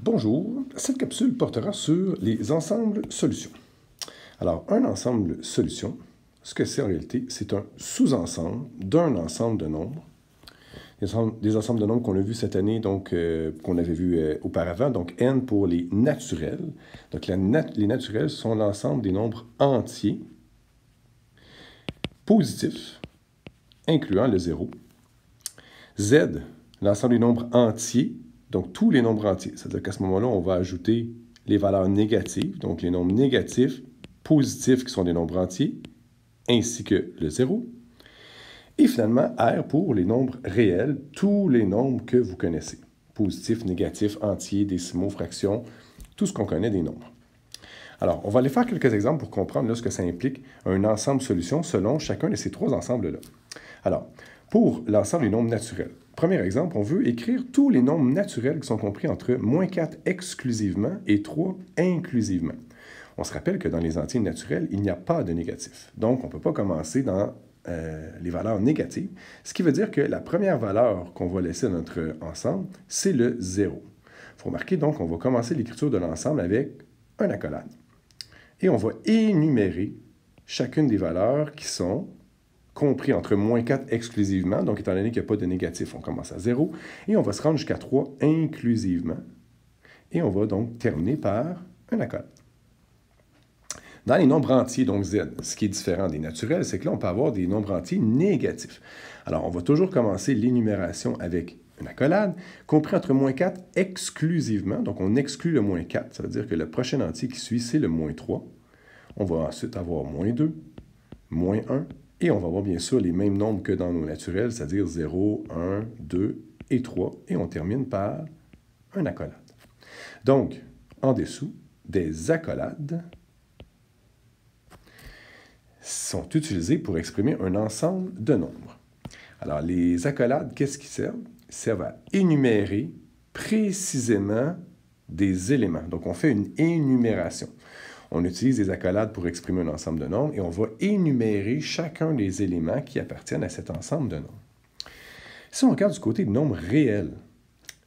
Bonjour, cette capsule portera sur les ensembles solutions. Alors, un ensemble solution, ce que c'est en réalité, c'est un sous-ensemble d'un ensemble de nombres. Des ensembles de nombres qu'on a vus cette année, donc qu'on avait vu auparavant, donc n pour les naturels. Donc les naturels sont l'ensemble des nombres entiers, positifs, incluant le 0. Z, l'ensemble des nombres entiers, donc tous les nombres entiers. C'est-à-dire qu'à ce moment-là, on va ajouter les valeurs négatives, donc les nombres négatifs, positifs qui sont des nombres entiers, ainsi que le 0. Et finalement, R pour les nombres réels, tous les nombres que vous connaissez. Positifs, négatifs, entiers, décimaux, fractions, tout ce qu'on connaît des nombres. Alors, on va aller faire quelques exemples pour comprendre là, ce que ça implique un ensemble solution selon chacun de ces trois ensembles-là. Alors, pour l'ensemble des nombres naturels, premier exemple, on veut écrire tous les nombres naturels qui sont compris entre -4 exclusivement et 3 inclusivement. On se rappelle que dans les entiers naturels, il n'y a pas de négatif. Donc, on ne peut pas commencer dans les valeurs négatives, ce qui veut dire que la première valeur qu'on va laisser dans notre ensemble, c'est le 0. Il faut remarquer donc qu'on va commencer l'écriture de l'ensemble avec un accolade. Et on va énumérer chacune des valeurs qui sont compris entre -4 exclusivement, donc étant donné qu'il n'y a pas de négatif, on commence à 0, et on va se rendre jusqu'à 3 inclusivement. Et on va donc terminer par un accolade. Dans les nombres entiers, donc Z, ce qui est différent des naturels, c'est que là, on peut avoir des nombres entiers négatifs. Alors, on va toujours commencer l'énumération avec une accolade, compris entre -4 exclusivement, donc on exclut le -4, ça veut dire que le prochain entier qui suit, c'est le -3. On va ensuite avoir -2, -1, et on va avoir bien sûr les mêmes nombres que dans nos naturels, c'est-à-dire 0, 1, 2 et 3, et on termine par un accolade. Donc, en dessous, des accolades sont utilisés pour exprimer un ensemble de nombres. Alors, les accolades, qu'est-ce qu'ils servent? Ils servent à énumérer précisément des éléments. Donc, on fait une énumération. On utilise des accolades pour exprimer un ensemble de nombres et on va énumérer chacun des éléments qui appartiennent à cet ensemble de nombres. Si on regarde du côté des nombres réels,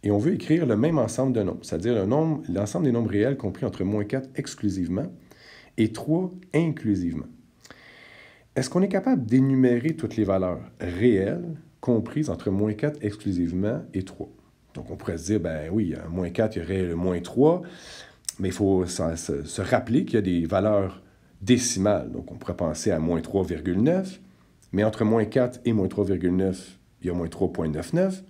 et on veut écrire le même ensemble de nombres, c'est-à-dire l'ensemble des nombres réels compris entre -4 exclusivement et 3 inclusivement. Est-ce qu'on est capable d'énumérer toutes les valeurs réelles comprises entre -4 exclusivement et 3? Donc, on pourrait se dire, ben oui, à -4, il y aurait le -3, mais il faut se rappeler qu'il y a des valeurs décimales. Donc, on pourrait penser à -3,9, mais entre -4 et -3,9, il y a -3,99,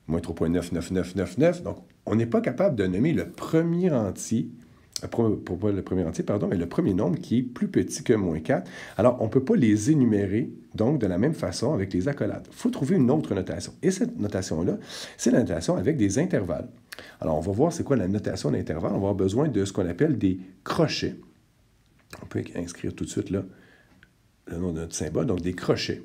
-3,99999. Donc, on n'est pas capable de nommer le premier entier, pas le premier entier, pardon, mais le premier nombre qui est plus petit que -4. Alors, on ne peut pas les énumérer, donc, de la même façon avec les accolades. Il faut trouver une autre notation. Et cette notation-là, c'est la notation avec des intervalles. Alors, on va voir c'est quoi la notation d'intervalle. On va avoir besoin de ce qu'on appelle des crochets. On peut inscrire tout de suite là le nom de notre symbole, donc des crochets.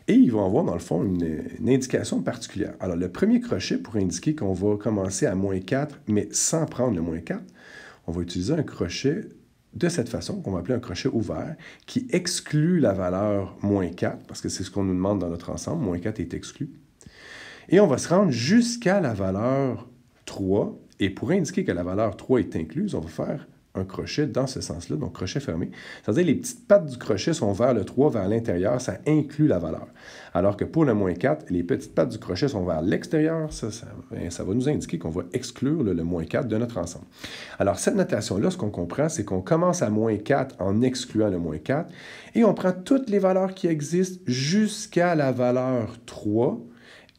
Et ils vont avoir, dans le fond, une indication particulière. Alors, le premier crochet pour indiquer qu'on va commencer à -4, mais sans prendre le -4, on va utiliser un crochet de cette façon, qu'on va appeler un crochet ouvert, qui exclut la valeur -4, parce que c'est ce qu'on nous demande dans notre ensemble. -4 est exclu. Et on va se rendre jusqu'à la valeur 3. Et pour indiquer que la valeur 3 est incluse, on va faire un crochet dans ce sens-là, donc crochet fermé. C'est-à-dire que les petites pattes du crochet sont vers le 3, vers l'intérieur, ça inclut la valeur. Alors que pour le -4, les petites pattes du crochet sont vers l'extérieur, ça va nous indiquer qu'on va exclure le -4 de notre ensemble. Alors, cette notation-là, ce qu'on comprend, c'est qu'on commence à -4 en excluant le -4, et on prend toutes les valeurs qui existent jusqu'à la valeur 3,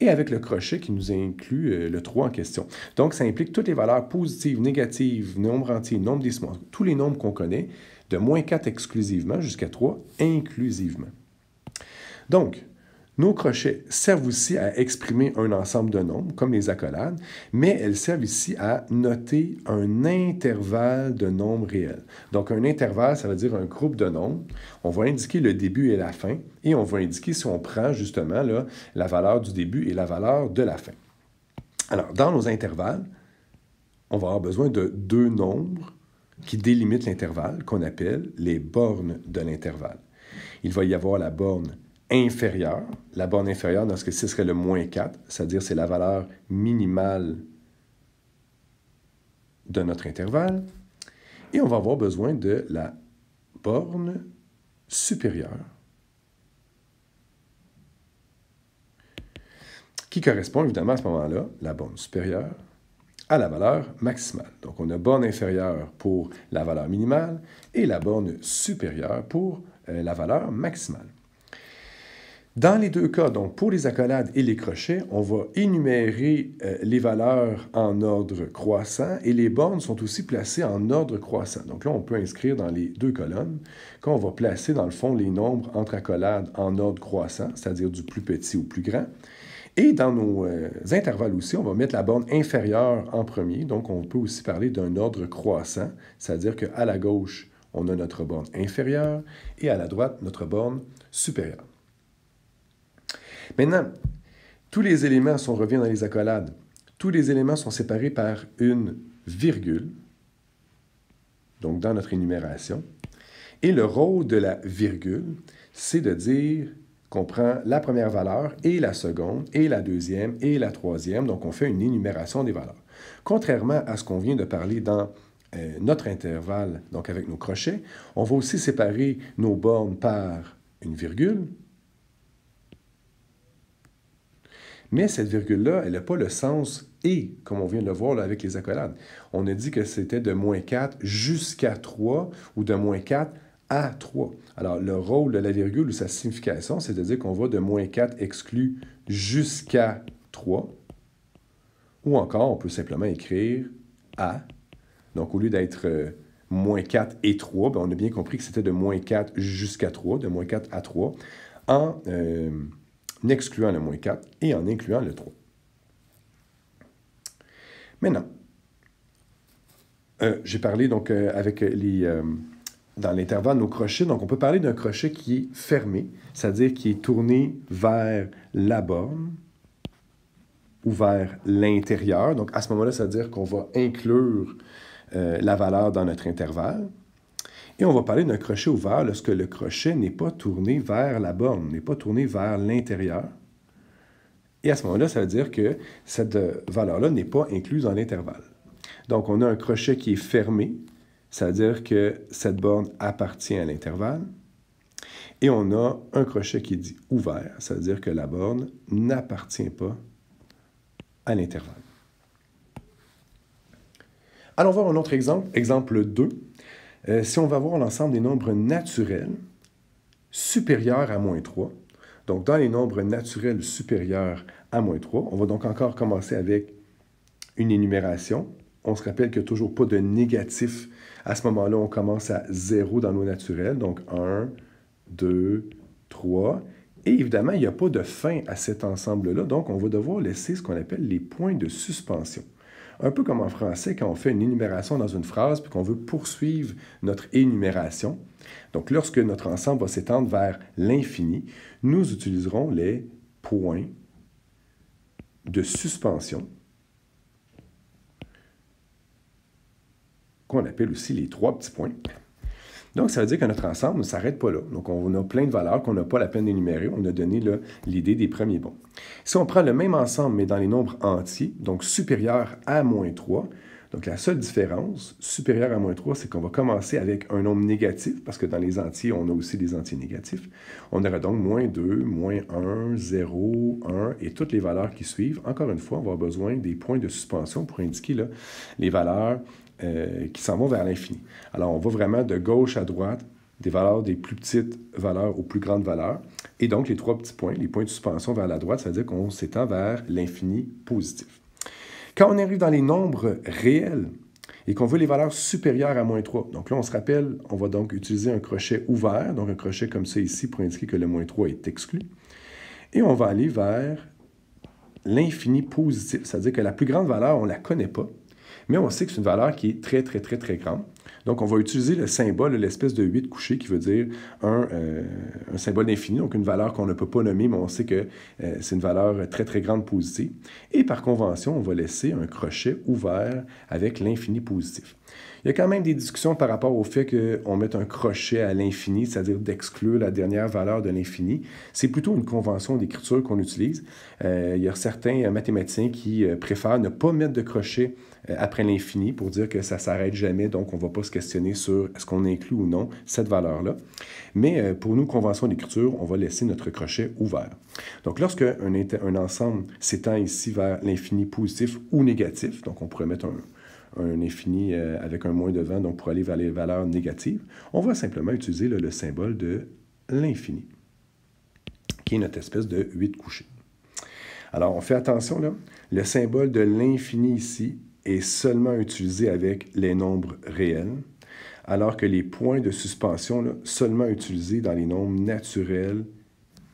et avec le crochet qui nous inclut le 3 en question. Donc, ça implique toutes les valeurs positives, négatives, nombres entiers, nombres décimaux, tous les nombres qu'on connaît, de -4 exclusivement jusqu'à 3 inclusivement. Donc, nos crochets servent aussi à exprimer un ensemble de nombres, comme les accolades, mais elles servent ici à noter un intervalle de nombres réels. Donc, un intervalle, ça veut dire un groupe de nombres. On va indiquer le début et la fin, et on va indiquer si on prend justement là, la valeur du début et la valeur de la fin. Alors, dans nos intervalles, on va avoir besoin de deux nombres qui délimitent l'intervalle, qu'on appelle les bornes de l'intervalle. Il va y avoir la borne inférieure. La borne inférieure, dans ce cas-ci, ce serait le -4, c'est-à-dire c'est la valeur minimale de notre intervalle et on va avoir besoin de la borne supérieure qui correspond évidemment à ce moment-là, la borne supérieure, à la valeur maximale. Donc, on a borne inférieure pour la valeur minimale et la borne supérieure pour la valeur maximale. Dans les deux cas, donc pour les accolades et les crochets, on va énumérer les valeurs en ordre croissant et les bornes sont aussi placées en ordre croissant. Donc là, on peut inscrire dans les deux colonnes qu'on va placer dans le fond les nombres entre accolades en ordre croissant, c'est-à-dire du plus petit au plus grand. Et dans nos intervalles aussi, on va mettre la borne inférieure en premier. Donc, on peut aussi parler d'un ordre croissant, c'est-à-dire qu'à la gauche, on a notre borne inférieure et à la droite, notre borne supérieure. Maintenant, tous les éléments, si on revient dans les accolades, tous les éléments sont séparés par une virgule, donc dans notre énumération. Et le rôle de la virgule, c'est de dire qu'on prend la première valeur et la seconde, et la deuxième, et la troisième. Donc, on fait une énumération des valeurs. Contrairement à ce qu'on vient de parler dans notre intervalle, donc avec nos crochets, on va aussi séparer nos bornes par une virgule. Mais cette virgule-là, elle n'a pas le sens « et », comme on vient de le voir là, avec les accolades. On a dit que c'était de -4 jusqu'à 3 ou de -4 à 3. Alors, le rôle de la virgule ou sa signification, c'est de dire qu'on va de -4 exclu jusqu'à 3. Ou encore, on peut simplement écrire à. Donc, au lieu d'être -4 et 3, bien, on a bien compris que c'était de -4 jusqu'à 3, de -4 à 3, en excluant le -4 et en incluant le 3. Maintenant, j'ai parlé donc avec dans l'intervalle, nos crochets. Donc, on peut parler d'un crochet qui est fermé, c'est-à-dire qui est tourné vers la borne ou vers l'intérieur. Donc, à ce moment-là, ça veut dire qu'on va inclure la valeur dans notre intervalle. Et on va parler d'un crochet ouvert lorsque le crochet n'est pas tourné vers la borne, n'est pas tourné vers l'intérieur. Et à ce moment-là, ça veut dire que cette valeur-là n'est pas incluse dans l'intervalle. Donc, on a un crochet qui est fermé, ça veut dire que cette borne appartient à l'intervalle. Et on a un crochet qui dit ouvert, ça veut dire que la borne n'appartient pas à l'intervalle. Allons voir un autre exemple, exemple 2. Si on va voir l'ensemble des nombres naturels supérieurs à -3, donc dans les nombres naturels supérieurs à -3, on va donc encore commencer avec une énumération. On se rappelle qu'il n'y a toujours pas de négatif. À ce moment-là, on commence à 0 dans nos naturels, donc 1, 2, 3. Et évidemment, il n'y a pas de fin à cet ensemble-là, donc on va devoir laisser ce qu'on appelle les points de suspension. Un peu comme en français, quand on fait une énumération dans une phrase puis qu'on veut poursuivre notre énumération. Donc, lorsque notre ensemble va s'étendre vers l'infini, nous utiliserons les points de suspension qu'on appelle aussi les 3 petits points. Donc, ça veut dire que notre ensemble ne s'arrête pas là. Donc, on a plein de valeurs qu'on n'a pas la peine d'énumérer. On a donné l'idée des premiers bons. Si on prend le même ensemble, mais dans les nombres entiers, donc supérieurs à -3, donc la seule différence, supérieure à -3, c'est qu'on va commencer avec un nombre négatif, parce que dans les entiers, on a aussi des entiers négatifs. On aura donc -2, -1, 0, 1, et toutes les valeurs qui suivent. Encore une fois, on va avoir besoin des points de suspension pour indiquer là, les valeurs qui s'en vont vers l'infini. Alors, on va vraiment de gauche à droite, des valeurs des plus petites valeurs aux plus grandes valeurs. Et donc, les 3 petits points, les points de suspension vers la droite, ça veut dire qu'on s'étend vers l'infini positif. Quand on arrive dans les nombres réels et qu'on veut les valeurs supérieures à -3, donc là, on se rappelle, on va donc utiliser un crochet ouvert, donc un crochet comme ça ici pour indiquer que le -3 est exclu. Et on va aller vers l'infini positif, c'est-à-dire que la plus grande valeur, on ne la connaît pas, mais on sait que c'est une valeur qui est très, très, très, très grande. Donc, on va utiliser le symbole, l'espèce de 8 couché, qui veut dire un symbole d'infini, donc une valeur qu'on ne peut pas nommer, mais on sait que c'est une valeur très, très grande positive. Et par convention, on va laisser un crochet ouvert avec l'infini positif. Il y a quand même des discussions par rapport au fait qu'on mette un crochet à l'infini, c'est-à-dire d'exclure la dernière valeur de l'infini. C'est plutôt une convention d'écriture qu'on utilise. Il y a certains mathématiciens qui préfèrent ne pas mettre de crochet après l'infini pour dire que ça ne s'arrête jamais, donc on ne va pas se questionner sur est-ce qu'on inclut ou non cette valeur-là. Mais pour nous, convention d'écriture, on va laisser notre crochet ouvert. Donc lorsque un ensemble s'étend ici vers l'infini positif ou négatif, donc on pourrait mettre un infini avec un moins devant, donc pour aller vers les valeurs négatives, on va simplement utiliser le symbole de l'infini, qui est notre espèce de 8 couchés. Alors, on fait attention, là, le symbole de l'infini ici est seulement utilisé avec les nombres réels, alors que les points de suspension, là, seulement utilisés dans les nombres naturels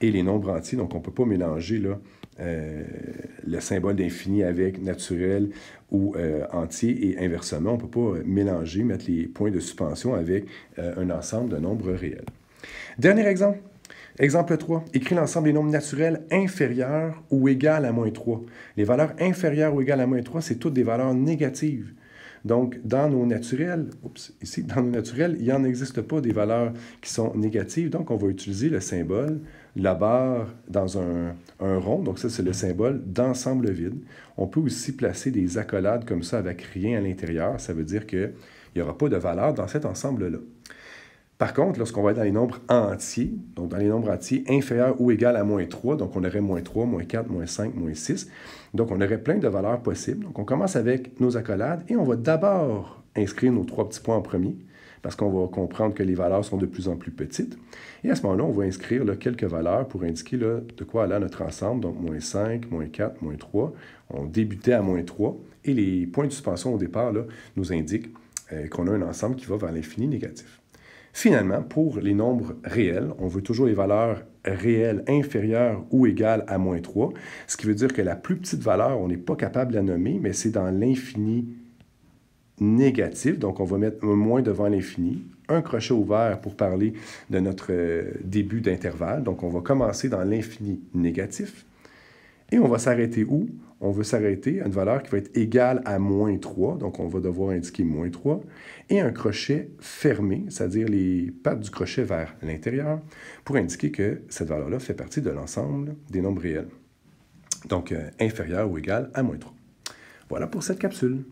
et les nombres entiers. Donc, on ne peut pas mélanger là, le symbole d'infini avec naturel ou entier et inversement. On ne peut pas mélanger, mettre les points de suspension avec un ensemble de nombres réels. Dernier exemple. Exemple 3. Écris l'ensemble des nombres naturels inférieurs ou égales à moins 3. Les valeurs inférieures ou égales à moins 3, c'est toutes des valeurs négatives. Donc, dans nos naturels, il n'en existe pas des valeurs qui sont négatives. Donc, on va utiliser le symbole, la barre dans un rond. Donc, ça, c'est le symbole d'ensemble vide. On peut aussi placer des accolades comme ça avec rien à l'intérieur. Ça veut dire qu'il n'y aura pas de valeur dans cet ensemble-là. Par contre, lorsqu'on va être dans les nombres entiers, donc dans les nombres entiers inférieurs ou égales à moins 3, donc on aurait moins 3, moins 4, moins 5, moins 6. Donc, on aurait plein de valeurs possibles. Donc, on commence avec nos accolades et on va d'abord inscrire nos 3 petits points en premier parce qu'on va comprendre que les valeurs sont de plus en plus petites. Et à ce moment-là, on va inscrire là, quelques valeurs pour indiquer là, de quoi aller notre ensemble. Donc, moins 5, moins 4, moins 3. On débutait à moins 3 et les points de suspension au départ là, nous indiquent qu'on a un ensemble qui va vers l'infini négatif. Finalement, pour les nombres réels, on veut toujours les valeurs réelles inférieures ou égales à moins 3, ce qui veut dire que la plus petite valeur, on n'est pas capable de la nommer, mais c'est dans l'infini négatif, donc on va mettre un moins devant l'infini, un crochet ouvert pour parler de notre début d'intervalle, donc on va commencer dans l'infini négatif, et on va s'arrêter où? On veut s'arrêter à une valeur qui va être égale à moins 3, donc on va devoir indiquer moins 3, et un crochet fermé, c'est-à-dire les pattes du crochet vers l'intérieur, pour indiquer que cette valeur-là fait partie de l'ensemble des nombres réels, donc inférieur ou égal à moins 3. Voilà pour cette capsule.